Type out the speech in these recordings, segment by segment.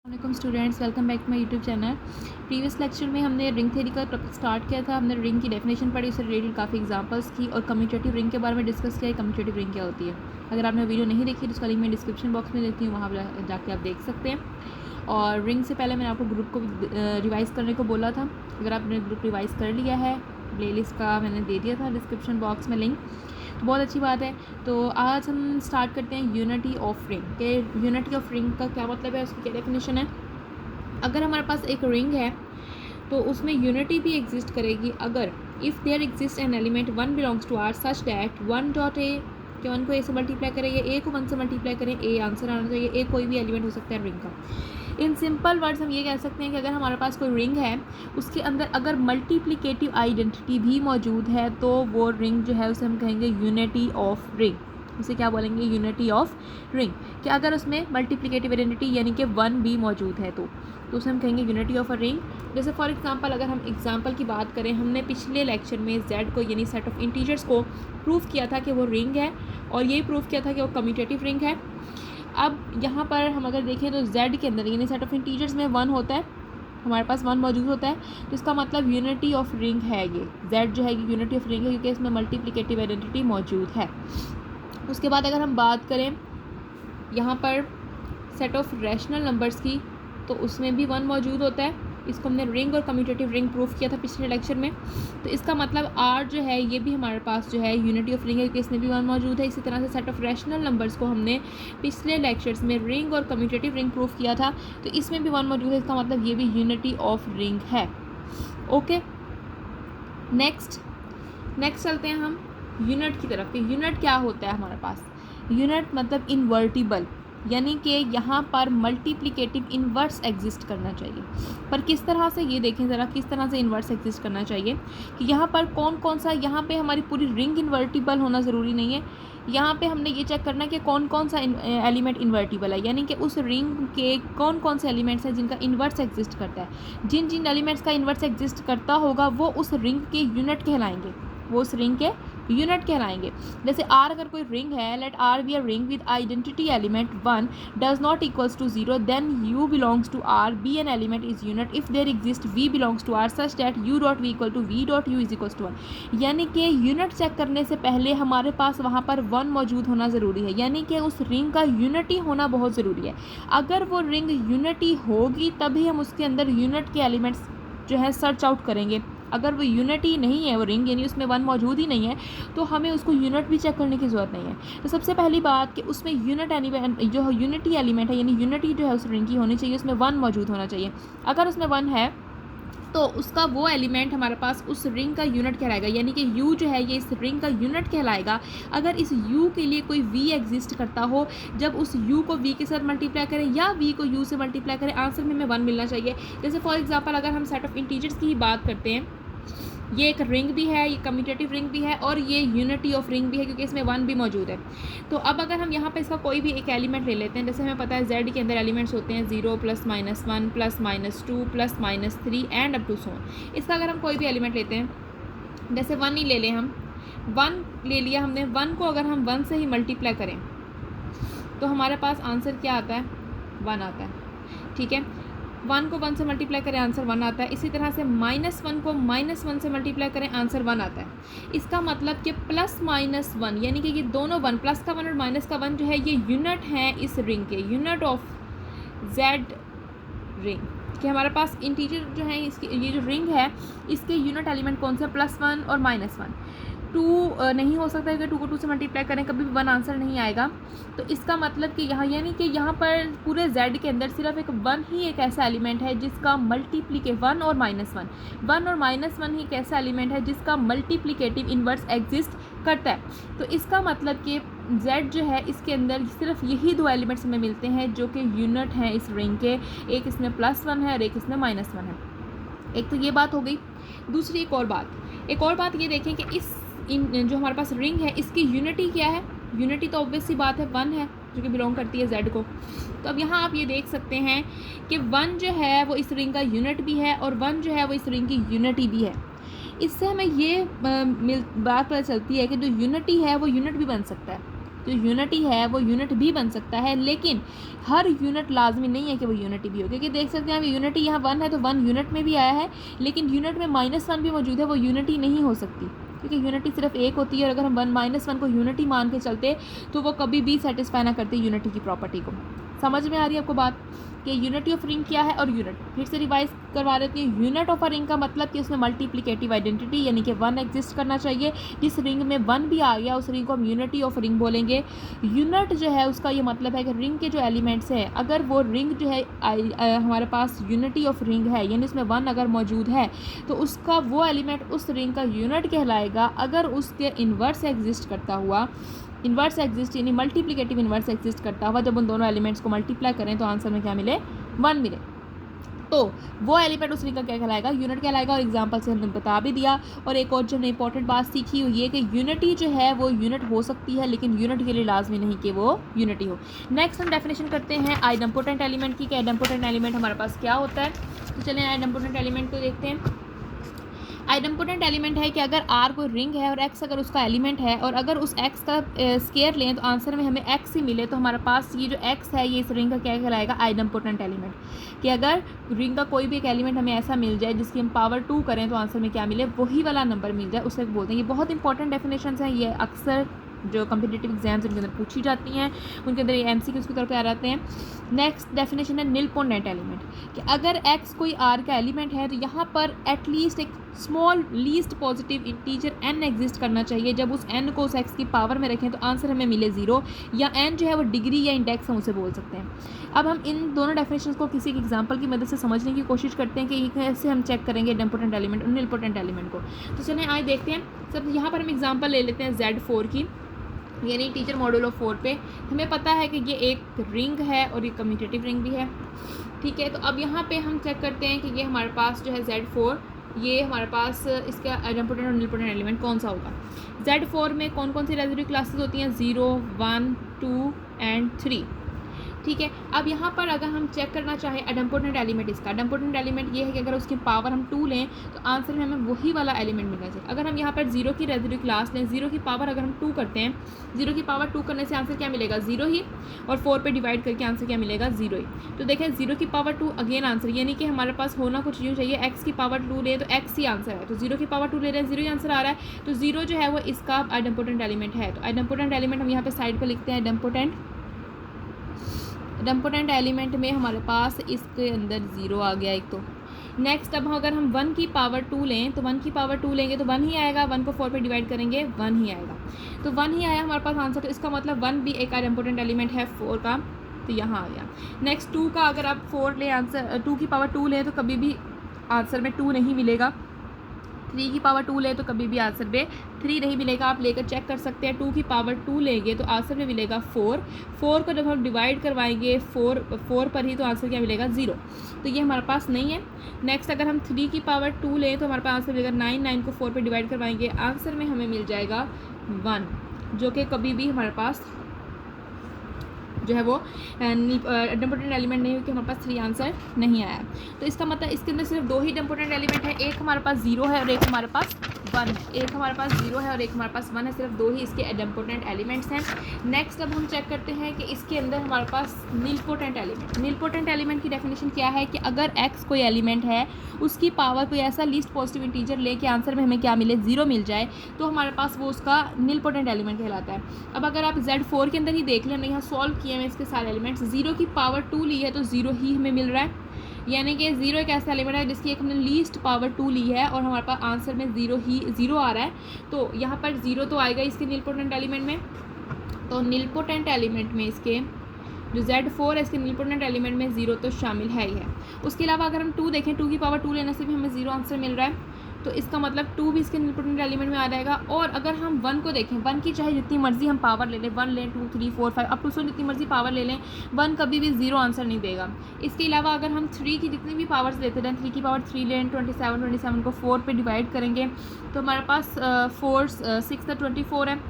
वालेकुम students, welcome back to my YouTube channel. Previous lecture में हमने रिंग थ्योरी का टॉपिक स्टार्ट किया था। हमने रिंग की डेफिनेशन पढ़ी, उससे रिलेटेड काफ़ी एग्जांपल्स की और कम्यूटेटिव रिंग के बारे में डिस्कस किया है। कम्यूटेटिव रिंग क्या होती है? अगर आपने वीडियो नहीं देखी तो उसका लिंक मैं डिस्क्रिप्शन बॉक्स में देती हूँ, वहाँ पर जाके आप देख सकते हैं। और रिंग से पहले मैंने आपको ग्रुप को रिवाइज़ करने को बोला था। अगर आपने ग्रुप रिवाइज़ कर लिया है, प्लेलिस्ट का मैंने दे दिया था डिस्क्रिप्शन बॉक्स में लिंक, तो बहुत अच्छी बात है। तो आज हम स्टार्ट करते हैं यूनिटी ऑफ रिंग के। यूनिटी ऑफ रिंग का क्या मतलब है, उसकी क्या डेफिनेशन है। अगर हमारे पास एक रिंग है तो उसमें यूनिटी भी एग्जिस्ट करेगी अगर if there exist an element one belongs to R such that one dot A, कि वन को ए से मल्टीप्लाई करें या ए को वन से मल्टीप्लाई करें, ए आंसर आना चाहिए। ए कोई भी एलिमेंट हो सकता है रिंग का। इन सिंपल वर्ड्स हम ये कह सकते हैं कि अगर हमारे पास कोई रिंग है, उसके अंदर अगर मल्टीप्लिकेटिव आइडेंटिटी भी मौजूद है तो वो रिंग जो है उसे हम कहेंगे यूनिटी ऑफ रिंग। उसे क्या बोलेंगे? Unity of ring. कि अगर उसमें मल्टीप्लिकेटिव आइडेंटिटी यानी कि वन भी मौजूद है तो उसे हम कहेंगे यूनिटी ऑफ अ रिंग। जैसे फॉर एग्जांपल अगर हम एग्जांपल की बात करें, हमने पिछले लेक्चर में z को यानी सेट ऑफ इंटीजर्स को प्रूव किया था कि वो रिंग है, और यही प्रूव किया था कि वो कम्यूटेटिव रिंग है। अब यहाँ पर हम अगर देखें तो z के अंदर यानी सेट ऑफ इंटीजर्स में वन होता है, हमारे पास वन मौजूद होता है, तो इसका मतलब यूनिटी ऑफ रिंग है। ये z जो है ये यूनिटी ऑफ रिंग है क्योंकि इसमें मल्टीप्लिकेटिव आइडेंटिटी मौजूद है। उसके बाद अगर हम बात करें यहाँ पर सेट ऑफ रैशनल नंबर्स की, तो उसमें भी वन मौजूद होता है। इसको हमने रिंग और कम्यूटेटिव रिंग प्रूफ किया था पिछले लेक्चर में। तो इसका मतलब r जो है ये भी हमारे पास जो है यूनिटी ऑफ रिंग है क्योंकि इसमें भी वन मौजूद है। इसी तरह से सेट ऑफ रैशनल नंबर्स को हमने पिछले लेक्चर्स में रिंग और कम्यूटेटिव रिंग प्रूफ किया था, तो इसमें भी वन मौजूद है। इसका मतलब ये भी यूनिटी ऑफ रिंग है। ओके, नेक्स्ट चलते हैं हम यूनिट की तरफ। यूनिट क्या होता है हमारे पास? यूनिट मतलब इन्वर्टिबल, यानी कि यहाँ पर मल्टीप्लिकेटिव इन्वर्स एग्जिस्ट करना चाहिए। पर किस तरह से, ये देखें ज़रा, किस तरह से इन्वर्स एग्जिस्ट करना चाहिए कि यहाँ पर कौन कौन सा, यहाँ पे हमारी पूरी रिंग इन्वर्टिबल होना ज़रूरी नहीं है। यहाँ पे हमने ये चेक करना है कि कौन कौन सा एलिमेंट इन्वर्टिबल है, यानी कि उस रिंग के कौन कौन से एलिमेंट्स हैं जिनका इन्वर्स एग्जिस्ट करता है। जिन जिन एलिमेंट्स का इन्वर्स एग्जिस्ट करता होगा वो उस रिंग के यूनिट कहलाएंगे, वो उस रिंग के यूनिट कहलाएंगे। जैसे R अगर कोई रिंग है, let R be a ring with identity element 1 does not equals to 0, then U belongs to R, be an element is unit if there exist V belongs to R such that U dot V equal to V dot U is equals to 1। यानी कि unit check करने से पहले हमारे पास वहाँ पर one मौजूद होना ज़रूरी है, यानी कि उस रिंग का यूनिटी होना बहुत ज़रूरी है। अगर वो रिंग यूनिटी होगी तभी हम उसके अंदर यूनिट के एलिमेंट्स जो है सर्च आउट करेंगे। अगर वो यूनिटी नहीं है, वो रिंग यानी उसमें वन मौजूद ही नहीं है, तो हमें उसको यूनिट भी चेक करने की ज़रूरत नहीं है। तो सबसे पहली बात कि उसमें यूनिट जो यूनिटी एलिमेंट है यानी यूनिटी जो है उस रिंग की होनी चाहिए, उसमें वन मौजूद होना चाहिए। अगर उसमें वन है तो उसका वो एलिमेंट हमारे पास उस रिंग का यूनिट कहलाएगा, यानी कि U जो है ये इस रिंग का यूनिट कहलाएगा। अगर इस U के लिए कोई V एग्जिस्ट करता हो, जब उस U को V के साथ मल्टीप्लाई करें या V को U से मल्टीप्लाई करें, आंसर में हमें वन मिलना चाहिए। जैसे फॉर एग्जांपल अगर हम सेट ऑफ इंटीजर्स की ही बात करते हैं, ये एक रिंग भी है, ये कम्यूटेटिव रिंग भी है और ये यूनिटी ऑफ रिंग भी है क्योंकि इसमें वन भी मौजूद है। तो अब अगर हम यहाँ पे इसका कोई भी एक एलिमेंट ले लेते हैं, जैसे हमें पता है Z के अंदर एलिमेंट्स होते हैं 0 +, -1 +, -2 +, -3 and up to so on. इसका अगर हम कोई भी एलिमेंट लेते हैं, जैसे 1 ही ले लें, हम 1 ले लिया हमने, 1 को अगर हम 1 से ही मल्टीप्लाई करें तो हमारे पास आंसर क्या आता है? 1 आता है। ठीक है, 1 को 1 से मल्टीप्लाई करें, आंसर 1 आता है। इसी तरह से -1 को -1 से मल्टीप्लाई करें, आंसर 1 आता है। इसका मतलब कि +-1 यानी कि ये दोनों 1, प्लस का 1 और माइनस का 1 जो है ये यूनिट हैं इस रिंग के, यूनिट ऑफ Z रिंग। कि हमारे पास इंटीजर जो है इसकी, ये जो रिंग है इसके यूनिट एलिमेंट कौन से? +1 और -1। 2 नहीं हो सकता है कि 2 को 2 से मल्टीप्लाई करें कभी भी 1 आंसर नहीं आएगा। तो इसका मतलब कि यहाँ, यानी कि यहाँ पर पूरे Z के अंदर सिर्फ एक 1 ही एक ऐसा एलिमेंट है जिसका मल्टीप्लिके 1 और -1, 1 और -1 ही एक ऐसा एलिमेंट है जिसका मल्टीप्लिकेटिव इन्वर्स एग्जिस्ट करता है। तो इसका मतलब कि Z जो है इसके अंदर सिर्फ यही दो एलिमेंट्स हमें मिलते हैं जो कि यूनिट हैं इस रिंग के, एक इसमें +1 है और एक इसमें -1 है। एक तो ये बात हो गई। दूसरी एक और बात ये देखें कि इस जो हमारे पास रिंग है इसकी यूनिटी क्या है? यूनिटी तो ऑब्वियस सी बात है 1 है जो कि बिलोंग करती है Z को। तो अब यहाँ आप ये देख सकते हैं कि 1 जो है वो इस रिंग का यूनिट भी है और 1 जो है वो इस रिंग की यूनिटी भी है। इससे हमें ये बात पता चलती है कि जो यूनिटी है वो यूनिट भी बन सकता है। जो यूनिटी है वो यूनिट भी बन सकता है, लेकिन हर यूनिट लाजमी नहीं है कि वो यूनिटी भी हो, क्योंकि देख सकते हैं आप यूनिटी यहाँ 1 है तो 1 यूनिट में भी आया है, लेकिन यूनिट में -1 भी मौजूद है, वो यूनिटी नहीं हो सकती, क्योंकि यूनिटी सिर्फ एक होती है। और अगर हम 1 को यूनिटी मान के चलते तो वो कभी भी सेटिस्फाई ना करते यूनिटी की प्रॉपर्टी को। समझ में आ रही है आपको बात कि यूनिटी ऑफ रिंग क्या है? और यूनिट फिर से रिवाइज करवा देती हूँ। यूनिट ऑफ अ रिंग का मतलब कि उसमें मल्टीप्लिकेटिव आइडेंटिटी यानी कि 1 एग्जिस्ट करना चाहिए। जिस रिंग में 1 भी आ गया उस रिंग को हम यूनिटी ऑफ रिंग बोलेंगे। यूनिट जो है उसका ये मतलब है कि रिंग के जो एलिमेंट्स हैं, अगर वो रिंग जो है हमारे पास यूनिटी ऑफ रिंग है यानी उसमें 1 अगर मौजूद है तो उसका वो एलिमेंट उस रिंग का यूनिट कहलाएगा। अगर उसके इन्वर्स एग्जिस्ट करता हुआ, इन्वर्स एग्जिस्ट यानी मल्टीप्लिकेटिव इन्वर्स एग्जिस्ट करता हुआ जब उन दोनों एलिमेंट्स को मल्टीप्लाई करें तो आंसर में क्या मिले? 1 मिले, तो वो एलिमेंट उस रिंग का क्या कहलाएगा? यूनिट कहलाएगा। और एग्जांपल से हमने बता भी दिया। और एक और जो हमने इंपॉर्टेंट बात सीखी वो ये कि यूनिटी जो है वो यूनिट हो सकती है, लेकिन यूनिट के लिए लाजमी नहीं कि वो यूनिटी हो। नेक्स्ट हम डेफिनेशन करते हैं आइडेम्पोटेंट एलिमेंट की। आइडेम्पोटेंट एलिमेंट हमारे पास क्या होता है, तो चलें आइडेम्पोटेंट एलिमेंट को देखते हैं। आइडेम्पोटेंट एलिमेंट है कि अगर आर कोई रिंग है और एक्स अगर उसका एलिमेंट है और अगर उस एक्स का स्केयर लें तो आंसर में हमें एक्स ही मिले, तो हमारे पास ये जो एक्स है ये इस रिंग का क्या कहलाएगा? Idempotent element. कि अगर रिंग का कोई भी एक एलिमेंट हमें ऐसा मिल जाए जिसकी हम पावर 2 करें तो आंसर में क्या मिले? वही वाला नंबर मिल जाए, उसे बोलते हैं। ये बहुत इंपॉर्टेंट डेफिनेशंस हैं, ये अक्सर जो कम्पिटिटिव एग्जाम्स उनके अंदर पूछी जाती हैं, उनके अंदर ये MCQs की तौर पे आ जाते हैं। नेक्स्ट डेफिनेशन है निलपोटेंट एलिमेंट। कि अगर x कोई r का एलिमेंट है तो यहाँ पर एटलीस्ट एक small least positive integer n exist करना चाहिए। जब उस n को उस x की पावर में रखें तो आंसर हमें मिले 0, या n जो है वो डिग्री या इंडेक्स हम उसे बोल सकते हैं। अब हम इन दोनों डेफिनेशंस को किसी एग्जांपल की मदद से समझने की कोशिश करते हैं कि कैसे हम चेक करेंगे आइडेम्पोटेंट एलिमेंट और निलपोटेंट एलिमेंट को। तो चलें आइए देखते हैं। सब यहाँ पर हम एग्जाम्पल ले लेते हैं Z4 की, यानी टीचर मॉड्यूल ऑफ 4 पे। हमें पता है कि ये एक रिंग है और ये कम्यूटेटिव रिंग भी है, ठीक है। तो अब यहाँ पे हम चेक करते हैं कि ये हमारे पास जो है Z4, ये हमारे पास इसका आइडेम्पोटेंट और निलपोटेंट एलिमेंट कौन सा होगा। Z4 में कौन कौन सी रेजिड्यू क्लासेस होती हैं? 0, 1, 2 एंड 3, ठीक है। अब यहाँ पर अगर हम चेक करना चाहें आइडेम्पोटेंट एलिमेंट, इसका आइडेम्पोटेंट एलिमेंट ये है कि अगर उसकी पावर हम 2 लें तो आंसर में हमें वही वाला एलिमेंट मिलना चाहिए। अगर हम यहाँ पर 0 की रेजिड्यू क्लास लें, 0 की पावर अगर हम 2 करते हैं, 0 की पावर 2 करने से आंसर क्या मिलेगा? 0 ही, और 4 पे डिवाइड करके आंसर क्या मिलेगा? 0 ही। तो देखें 0 की पावर 2 अगेन आंसर, यानी कि हमारे पास होना कुछ यूँ चाहिए, x की पावर 2 ले तो x ही आंसर है। तो 0 की पावर 2 ले रहे हैं, 0 ही आंसर आ रहा है। तो 0 जो है वो इसका आइडेम्पोटेंट एलिमेंट है। तो आइडेम्पोटेंट एलिमेंट हम यहाँ पे साइड पर लिखते हैं। आइडेम्पोटेंट एलिमेंट में हमारे पास इसके अंदर 0 आ गया एक। तो नेक्स्ट अब अगर हम 1 की पावर 2 लें तो 1 की पावर 2 लेंगे तो 1 ही आएगा, 1 को 4 पे डिवाइड करेंगे 1 ही आएगा। तो 1 ही आया हमारे पास आंसर, तो इसका मतलब 1 भी एक आइडेम्पोटेंट एलिमेंट है 4 का, तो यहाँ आ गया। नेक्स्ट 2 का अगर आप 4 ले आंसर, 2 की पावर 2 लें तो कभी भी आंसर में 2 नहीं मिलेगा। 3 की पावर 2 ले तो कभी भी आंसर में 3 नहीं मिलेगा। आप लेकर चेक कर सकते हैं। 2 की पावर 2 लेंगे तो आंसर में मिलेगा 4। 4 को जब हम डिवाइड करवाएंगे 4 पर ही तो आंसर क्या मिलेगा? 0। तो ये हमारे पास नहीं है। नेक्स्ट अगर हम 3 की पावर 2 लें तो हमारे पास आंसर मिलेगा 9। 9 को 4 पर डिवाइड करवाएंगे, आंसर में हमें मिल जाएगा 1, जो कि कभी भी हमारे पास जो है वो आइडेम्पोटेंट एलिमेंट नहीं, क्योंकि हमारे पास 3 आंसर नहीं आया। तो इसका मतलब इसके अंदर सिर्फ 2 ही आइडेम्पोटेंट एलिमेंट है, एक हमारे पास 0 है और एक हमारे पास 1 है। एक हमारे पास 0 है और एक हमारे पास 1 है, सिर्फ 2 ही इसके आइडेम्पोटेंट एलिमेंट्स हैं। नेक्स्ट अब हम चेक करते हैं कि इसके अंदर हमारे पास निलपोटेंट एलिमेंट। निलपोटेंट एलिमेंट की डेफिनेशन क्या है कि अगर x कोई एलिमेंट है, उसकी पावर कोई ऐसा लीस्ट पॉजिटिव इंटीजर ले के आंसर में हमें क्या मिले? 0 मिल जाए, तो हमारे पास वो उसका निलपोटेंट एलिमेंट कहलाता है। अब अगर आप Z4 के अंदर ही देख लें, हमने यहाँ सॉल्व किए हैं इसके सारे एलिमेंट्स। 0 की पावर 2 ली है तो 0 ही हमें मिल रहा है, यानी कि 0 एक ऐसा एलिमेंट है जिसकी एक हमने लीस्ट पावर 2 ली है और हमारे पास आंसर में 0 आ रहा है। तो यहाँ पर 0 तो आएगा इसके निलपोटेंट एलिमेंट में। तो निलपोटेंट एलिमेंट में इसके जो Z4 है, इसके निलपोटेंट एलिमेंट में 0 तो शामिल है ही है। उसके अलावा अगर हम 2 देखें, 2 की पावर 2 लेने से भी हमें 0 आंसर मिल रहा है, तो इसका मतलब 2 भी इसके निलपोटेंट एलिमेंट में आ जाएगा। और अगर हम 1 को देखें, 1 की चाहे जितनी मर्जी हम पावर ले लें, 1 लें, 2, 3, 4, 5 अप टू 100 जितनी मर्जी पावर ले लें, 1 कभी भी 0 आंसर नहीं देगा। इसके अलावा अगर हम 3 की जितनी भी पावर्स लेते हैं, 3 की पावर 3 लें, 27 को 4 पे डिवाइड करेंगे तो हमारे पास 4 6 24 है,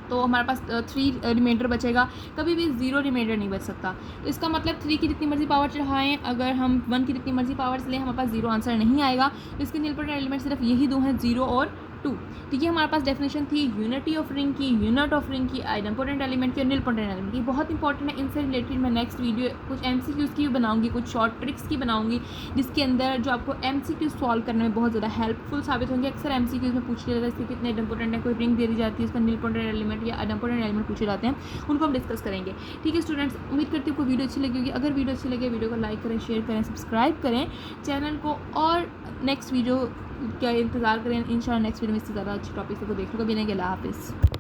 तो हमारे पास 3 रिमाइंडर बचेगा, कभी भी 0 रिमाइंडर नहीं बच सकता। तो इसका मतलब 3 की जितनी मर्जी पावर चढ़ाएं, अगर हम 1 की जितनी मर्जी पावर्स लें, हमारे पास 0 आंसर नहीं आएगा। तो इसके निलपोटेंट एलिमेंट सिर्फ यही 2 हैं, 0 और 2। तो ये हमारे पास डेफिनेशन थी यूनिटी ऑफ रिंग की, यूनिट ऑफ रिंग की, आइडेम्पोटेंट एलिमेंट की और निलपोटेंट एलिमेंट की। बहुत इंपॉर्टेंट है, इनसे रिलेटेड मैं नेक्स्ट वीडियो कुछ MCQs की भी बनाऊंगी, कुछ शॉर्ट ट्रिक्स की बनाऊंगी, जिसके अंदर जो आपको MCQs सॉल्व करने में बहुत ज़्यादा हेल्पफुल साबित होंगे। अक्सर MCQs में पूछे जाता है इसके कितने आइडेम्पोटेंट है, कोई रिंग दे दी जाती है, उसका निलपोटेंट एलिमेंट या आइडेम्पोटेंट एलिमेंट पूछे जाते हैं, उनको हम डिस्कस करेंगे। ठीक है स्टूडेंट्स, उम्मीद करती हूँ आपको वीडियो अच्छी लगी होगी। अगर वीडियो अच्छी लगे वीडियो को लाइक करें, शेयर करें, सब्सक्राइब करें चैनल को, और नेक्स्ट वीडियो का इंतज़ार करें। इंशाल्लाह नेक्स्ट वीडियो में इससे ज़्यादा अच्छी टॉपिक को देखने को मिलेंगे। अल्लाह हाफिज़।